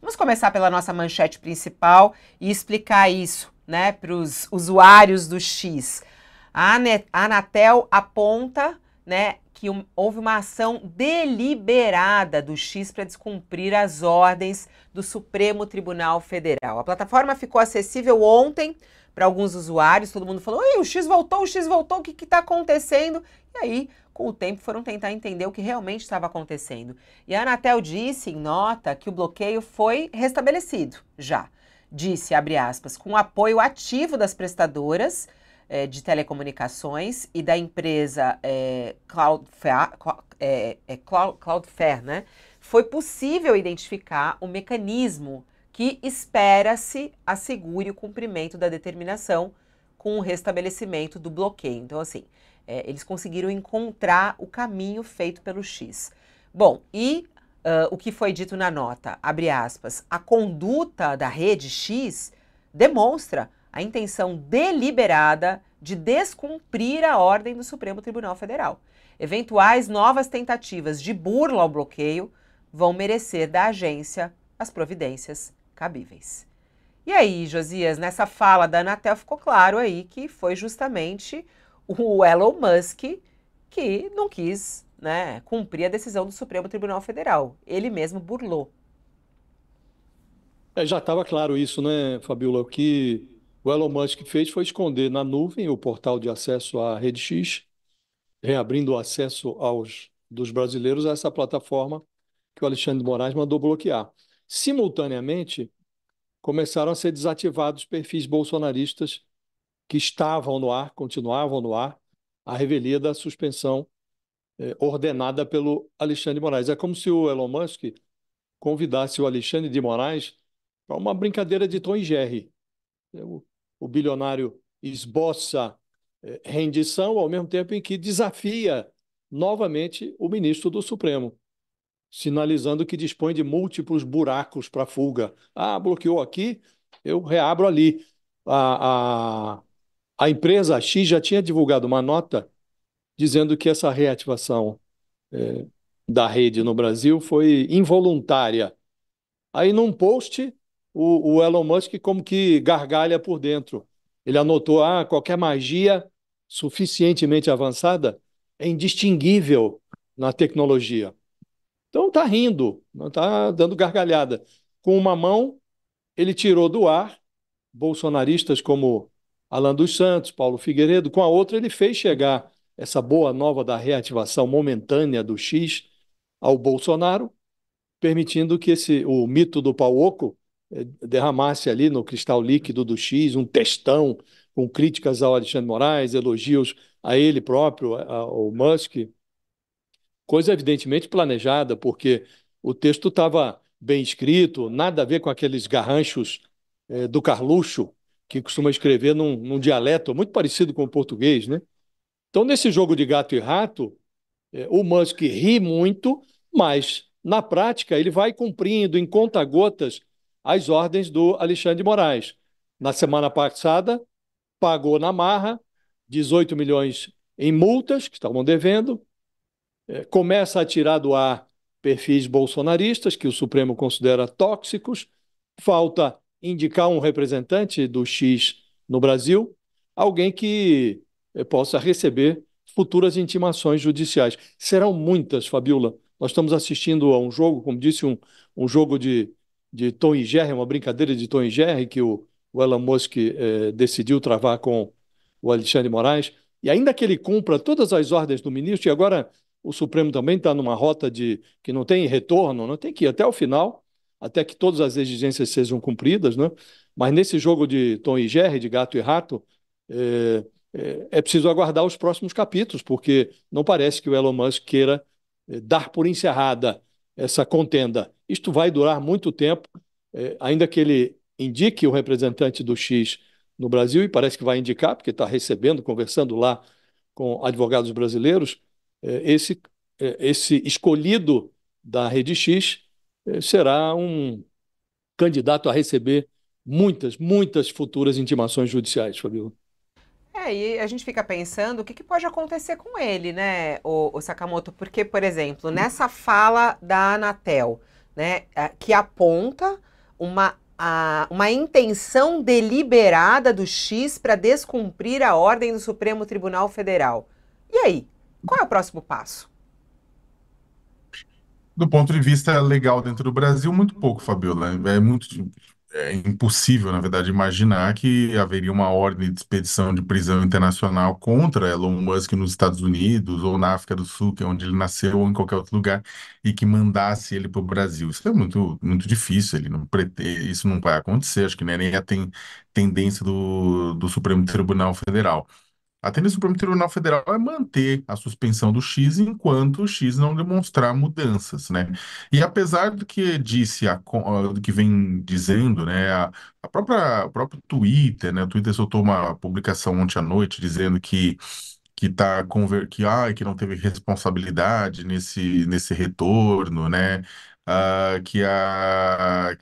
Vamos começar pela nossa manchete principal e explicar isso, né, para os usuários do X. A Anatel aponta, né, que houve uma ação deliberada do X para descumprir as ordens do Supremo Tribunal Federal. A plataforma ficou acessível ontem para alguns usuários, todo mundo falou: "Oi, o X voltou, o que está acontecendo?" E aí, com o tempo, foram tentar entender o que realmente estava acontecendo. E a Anatel disse em nota que o bloqueio foi restabelecido já. Disse, abre aspas, com apoio ativo das prestadoras de telecomunicações e da empresa Cloudflare, né? Foi possível identificar o mecanismo que espera-se assegure o cumprimento da determinação com o restabelecimento do bloqueio. Então, assim, eles conseguiram encontrar o caminho feito pelo X. Bom, e o que foi dito na nota, abre aspas, a conduta da rede X demonstra a intenção deliberada de descumprir a ordem do Supremo Tribunal Federal. Eventuais novas tentativas de burla ao bloqueio vão merecer da agência as providências cabíveis. E aí, Josias, nessa fala da Anatel ficou claro aí que foi justamente o Elon Musk que não quis, né, cumprir a decisão do Supremo Tribunal Federal. Ele mesmo burlou. Já estava claro isso, né, Fabiola? O que o Elon Musk fez foi esconder na nuvem o portal de acesso à Rede X, reabrindo o acesso dos brasileiros a essa plataforma que o Alexandre de Moraes mandou bloquear. Simultaneamente, começaram a ser desativados perfis bolsonaristas que estavam no ar, continuavam no ar, à revelia da suspensão ordenada pelo Alexandre de Moraes. É como se o Elon Musk convidasse o Alexandre de Moraes para uma brincadeira de Tom e Jerry. O bilionário esboça rendição ao mesmo tempo em que desafia novamente o ministro do Supremo, sinalizando que dispõe de múltiplos buracos para fuga. Ah, bloqueou aqui, eu reabro ali. A empresa X já tinha divulgado uma nota dizendo que essa reativação da rede no Brasil foi involuntária. Aí, num post, o Elon Musk como que gargalha por dentro. Ele anotou: qualquer magia suficientemente avançada é indistinguível na tecnologia. Então, está rindo, não está dando gargalhada. Com uma mão, ele tirou do ar bolsonaristas como Alan dos Santos, Paulo Figueiredo. Com a outra, ele fez chegar essa boa nova da reativação momentânea do X ao Bolsonaro, permitindo que o mito do pau oco derramasse ali no cristal líquido do X um textão com críticas ao Alexandre de Moraes, elogios a ele próprio, ao Musk. Coisa evidentemente planejada, porque o texto estava bem escrito, nada a ver com aqueles garranchos do Carluxo, que costuma escrever num dialeto muito parecido com o português, né? Então, nesse jogo de gato e rato, o Musk ri muito, mas, na prática, ele vai cumprindo em conta-gotas as ordens do Alexandre de Moraes. Na semana passada, pagou na marra 18 milhões em multas que estavam devendo, começa a tirar do ar perfis bolsonaristas, que o Supremo considera tóxicos, falta indicar um representante do X no Brasil, alguém que possa receber futuras intimações judiciais. Serão muitas, Fabiola. Nós estamos assistindo a um jogo, como disse, um jogo de Tom e Jerry, uma brincadeira de Tom e Jerry, que o Elon Musk decidiu travar com o Alexandre de Moraes, e ainda que ele cumpra todas as ordens do ministro, e agora o Supremo também está numa rota que não tem retorno, não tem que ir até o final, até que todas as exigências sejam cumpridas, né? Mas nesse jogo de Tom e Jerry, de gato e rato, é preciso aguardar os próximos capítulos, porque não parece que o Elon Musk queira dar por encerrada essa contenda. Isto vai durar muito tempo, ainda que ele indique o representante do X no Brasil, e parece que vai indicar, porque está recebendo, conversando lá com advogados brasileiros, esse escolhido da Rede X será um candidato a receber muitas futuras intimações judiciais, Fabiola. E a gente fica pensando o que pode acontecer com ele, né, o Sakamoto? Porque, por exemplo, nessa fala da Anatel, né, que aponta uma intenção deliberada do X para descumprir a ordem do Supremo Tribunal Federal. E aí, qual é o próximo passo? Do ponto de vista legal dentro do Brasil, muito pouco, Fabiola. É impossível, na verdade, imaginar que haveria uma ordem de expedição de prisão internacional contra Elon Musk nos Estados Unidos ou na África do Sul, que é onde ele nasceu, ou em qualquer outro lugar, e que mandasse ele para o Brasil. Isso é muito, muito difícil. Ele não isso não vai acontecer. Acho que não é nem a tendência do Supremo Tribunal Federal. A tendência do Supremo Tribunal Federal é manter a suspensão do X enquanto o X não demonstrar mudanças, né? E apesar do que disse, do que vem dizendo, né, o próprio Twitter, né, o Twitter soltou uma publicação ontem à noite dizendo que não teve responsabilidade nesse retorno, né? Que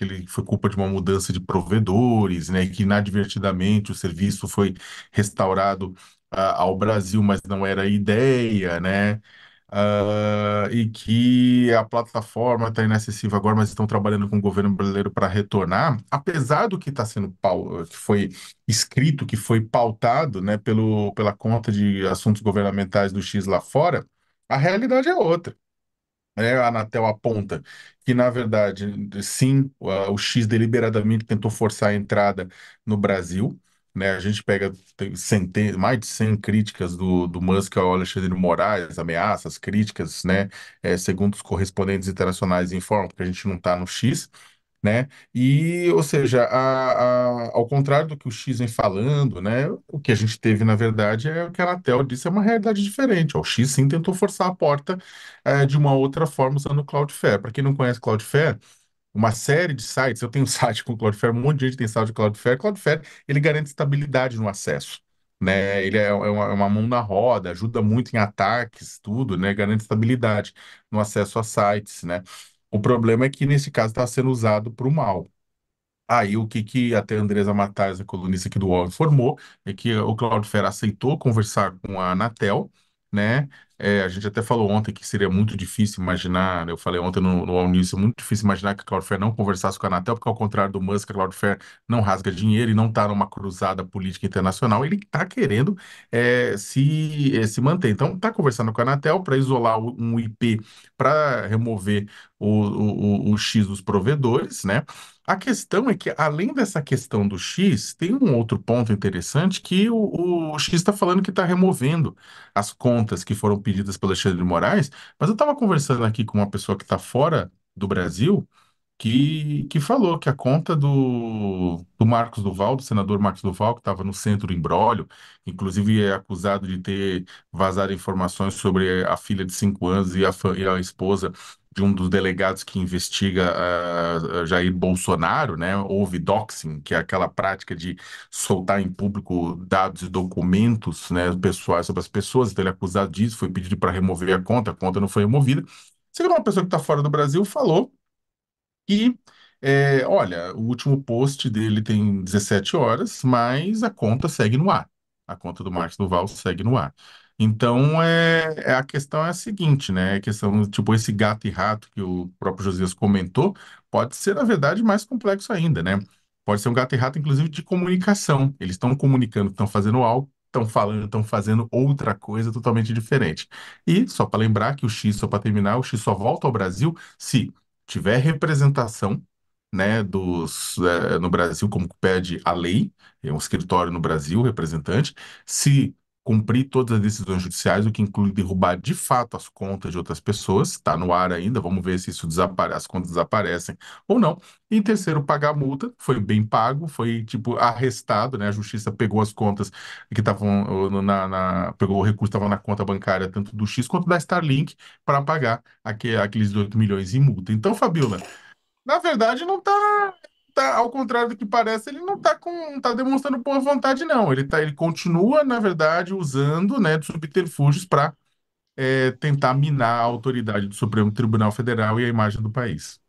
ele foi culpa de uma mudança de provedores, né? Que inadvertidamente o serviço foi restaurado ao Brasil, mas não era a ideia, né? E que a plataforma está inacessível agora, mas estão trabalhando com o governo brasileiro para retornar, apesar do que está sendo que foi escrito, que foi pautado, né, pela conta de assuntos governamentais do X lá fora, a realidade é outra. A Anatel aponta que, na verdade, sim, o X deliberadamente tentou forçar a entrada no Brasil, né? A gente pega tem mais de 100 críticas do Musk ao Alexandre de Moraes, ameaças, críticas, né? Segundo os correspondentes internacionais informam que a gente não está no X, né? E, ou seja, ao contrário do que o X vem falando, né? O que a gente teve, na verdade, é o que a Anatel disse, é uma realidade diferente. O X sim tentou forçar a porta de uma outra forma usando o Cloudflare. Para quem não conhece Cloudflare, uma série de sites, eu tenho site com Cloudflare, um monte de gente tem site de Cloudflare. Cloudflare, ele garante estabilidade no acesso. Né, ele é uma mão na roda, ajuda muito em ataques, tudo, né? Garante estabilidade no acesso a sites, né? O problema é que nesse caso está sendo usado para o mal. Aí o que até a Andresa Matais, a colunista aqui do UOL, informou é que o Cloudflare aceitou conversar com a Anatel, né? A gente até falou ontem que seria muito difícil imaginar, né? Eu falei ontem no UOL News, é muito difícil imaginar que a Cloudflare não conversasse com a Anatel, porque ao contrário do Musk, a Cloudflare não rasga dinheiro e não está numa cruzada política internacional, ele está querendo se manter. Então, está conversando com a Anatel para isolar um IP para remover o X dos provedores, né? A questão é que, além dessa questão do X, tem um outro ponto interessante que o X está falando que está removendo as contas que foram pedidas pelo Alexandre de Moraes, mas eu estava conversando aqui com uma pessoa que está fora do Brasil que falou que a conta do Marcos Duval, do senador Marcos Duval, que estava no centro do imbróglio, inclusive é acusado de ter vazado informações sobre a filha de 5 anos e a esposa de um dos delegados que investiga Jair Bolsonaro, né? Houve doxing, que é aquela prática de soltar em público dados e documentos, né, pessoais sobre as pessoas. Então ele é acusado disso, foi pedido para remover a conta não foi removida. Segundo uma pessoa que está fora do Brasil, falou que, olha, o último post dele tem 17 horas, mas a conta segue no ar. A conta do Marcos Duval segue no ar. Então, a questão é a seguinte, né? A questão, tipo, esse gato e rato que o próprio Josias comentou, pode ser, na verdade, mais complexo ainda, né? Pode ser um gato e rato, inclusive, de comunicação. Eles estão comunicando, estão fazendo algo, estão falando, estão fazendo outra coisa totalmente diferente. E, só para lembrar que o X, só para terminar, o X só volta ao Brasil se tiver representação, né, no Brasil, como pede a lei, é um escritório no Brasil, representante, se cumprir todas as decisões judiciais, o que inclui derrubar de fato as contas de outras pessoas, está no ar ainda, vamos ver se isso desaparece, as contas desaparecem ou não. E em terceiro, pagar a multa, foi bem pago, foi tipo arrestado, né? A justiça pegou as contas que estavam pegou o recurso que estava na conta bancária, tanto do X quanto da Starlink, para pagar aqueles 8 milhões em multa. Então, Fabiola, na verdade, não ao contrário do que parece, ele não tá demonstrando boa vontade, não. Ele continua, na verdade, usando, né, de subterfúgios para tentar minar a autoridade do Supremo Tribunal Federal e a imagem do país.